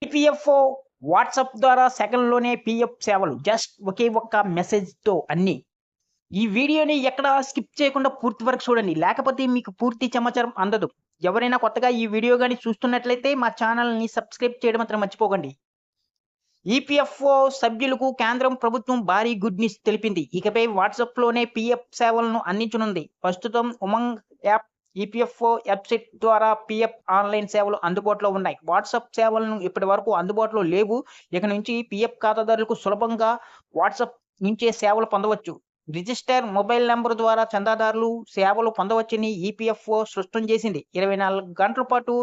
EPFO WhatsApp ద్వారా సెకన్‌లోనే PF సేవలు. Just ఒకే ఒక్క మెసేజ్‌తో అన్నీ. ఈ వీడియోని ఎక్కడ స్కిప్ చేయకుండా పూర్తి వరకు చూడండి. లేకపోతే మీకు పూర్తి సమాచారం అందదు. ఎవరైనా కొత్తగా ఈ వీడియో గాని చూస్తున్నట్లయితే మా ఛానల్‌ని సబ్స్క్రైబ్ చేయడం మాత్రం మర్చిపోకండి. ఈపీఎఫ్ఓ సభ్యులకు కేంద్రం ప్రభుత్వం భారీ గుడ్ న్యూస్ తెలిపింది. ఇకపై వాట్సాప్‌లోనే పీఎఫ్ సేవలను అందించనుంది. ప్రస్తుతం ఉమంగ్ యాప్, ఈపీఎఫ్ఓ వెబ్‌సైట్ ద్వారా పీఎఫ్ ఆన్‌లైన్ సేవలు అందుబాటులో ఉన్నాయి. వాట్సాప్ సేవలను ఇప్పటివరకు అందుబాటులో లేవు. ఇక నుంచి పీఎఫ్ ఖాతాదారులకు సులభంగా వాట్సాప్ నుంచే సేవలు పొందవచ్చు. రిజిస్టర్ మొబైల్ నంబర్ ద్వారా చందాదారులు సేవలు పొందవచ్చని ఈపీఎఫ్ఓ స్పష్టం చేసింది. 24 గంటల పాటు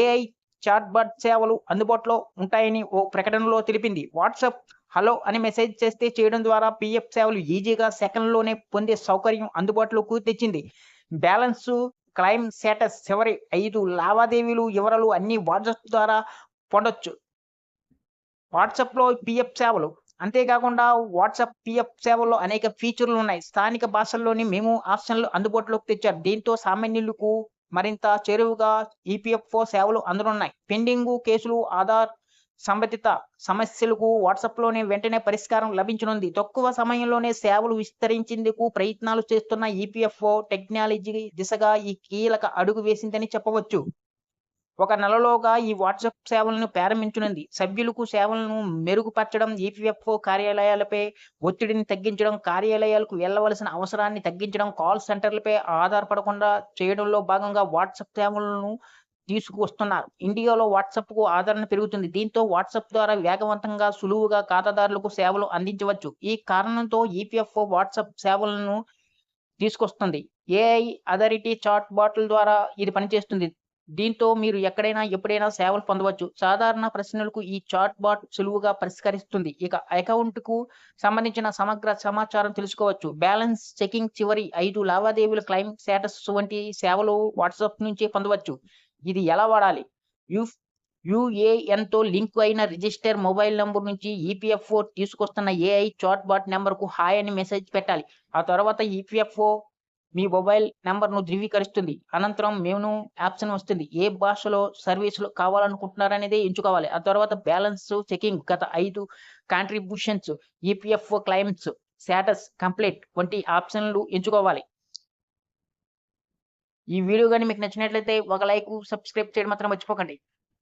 ఏఐ చాట్‌బాట్ సేవలు అందుబాటులో ఉంటాయని ఓ ప్రకటనలో తెలిపింది. వాట్సాప్ హలో అని మెసేజ్ చేయడం ద్వారా పీఎఫ్ సేవలు ఈజీగా సెకన్‌లోనే పొందే సౌకర్యం అందుబాటులోకి తెచ్చింది. బ్యాలెన్సు, క్లెయిమ్ స్టేటస్, చివరి 5 లావాదేవీలు వివరాలు అన్నీ వాట్సాప్ ద్వారా పొందొచ్చు. వాట్సాప్‌లో పీఎఫ్ సేవలు. అంతేకాకుండా వాట్సాప్ పీఎఫ్ సేవల్లో అనేక ఫీచర్‌లున్నాయి. స్థానిక భాషల్లోని మెమో ఆప్షన్‌లు అందుబాటులోకి తెచ్చారు. దీంతో సామాన్యులకు మరింత చేరువగా ఈపీఎఫ్ఓ సేవలు అందనున్నాయి. పెండింగు కేసులు, ఆధార్ సంబంధిత సమస్యలకు వాట్సాప్‌లోనే వెంటనే పరిష్కారం లభించనుంది. తక్కువ సమయంలోనే సేవలు విస్తరించేందుకు ప్రయత్నాలు చేస్తున్న ఈపీఎఫ్ఓ టెక్నాలజీ దిశగా ఈ కీలక అడుగు వేసిందని చెప్పవచ్చు. ఒక నెలలోగా ఈ వాట్సాప్ సేవలను ప్రారంభించనుంది. సభ్యులకు సేవలను మెరుగుపరచడం, ఈపీఎఫ్ఓ కార్యాలయాలపై ఒత్తిడిని తగ్గించడం, కార్యాలయాలకు వెళ్ళవలసిన అవసరాన్ని తగ్గించడం, కాల్ సెంటర్లపై ఆధారపడకుండా చేయడంలో భాగంగా వాట్సాప్ సేవలను తీసుకువస్తున్నారు. ఇండియాలో వాట్సాప్‌కు ఆదరణ పెరుగుతుంది. దీంతో వాట్సాప్ ద్వారా వేగవంతంగా, సులువుగా ఖాతాదారులకు సేవలు అందించవచ్చు. ఈ కారణంతో ఈపీఎఫ్ఓ వాట్సాప్ సేవలను తీసుకొస్తుంది. ఏఐ అథారిటీ చాట్ బాట్‌ల ద్వారా ఇది పనిచేస్తుంది. దీంతో మీరు ఎక్కడైనా, ఎప్పుడైనా సేవలు పొందవచ్చు. సాధారణ ప్రశ్నలకు ఈ చాట్ బాట్ సులువుగా పరిష్కరిస్తుంది. ఇక అకౌంట్‌కు సంబంధించిన సమగ్ర సమాచారం తెలుసుకోవచ్చు. బ్యాలెన్స్ చెకింగ్, చివరి 5 లావాదేవీల క్లెయిమ్ స్టేటస్ వంటి సేవలు వాట్సాప్ నుంచే పొందవచ్చు. ఇది ఎలా వాడాలి? యూఫ్ యూఏఎన్‌తో లింక్ అయిన రిజిస్టర్ మొబైల్ నంబర్ నుంచి ఈపీఎఫ్ఓ తీసుకొస్తున్న ఏఐ చాట్ బాట్ నంబర్‌కు హాయ్ అని మెసేజ్ పెట్టాలి. ఆ తర్వాత ఈపీఎఫ్ఓ మీ మొబైల్ నంబర్‌ను ధృవీకరిస్తుంది. అనంతరం మెనూ ఆప్షన్ వస్తుంది. ఏ భాషలో సర్వీసులు కావాలనుకుంటున్నారనేది ఎంచుకోవాలి. ఆ తర్వాత బ్యాలెన్స్ చెకింగ్, గత 5 contributions, EPFO claims, status complete వంటి ఆప్షన్‌లు ఎంచుకోవాలి. ఈ వీడియో గాని మీకు నచ్చినట్లయితే ఒక లైకు, సబ్స్క్రైబ్ చేయడం మాత్రం మర్చిపోకండి.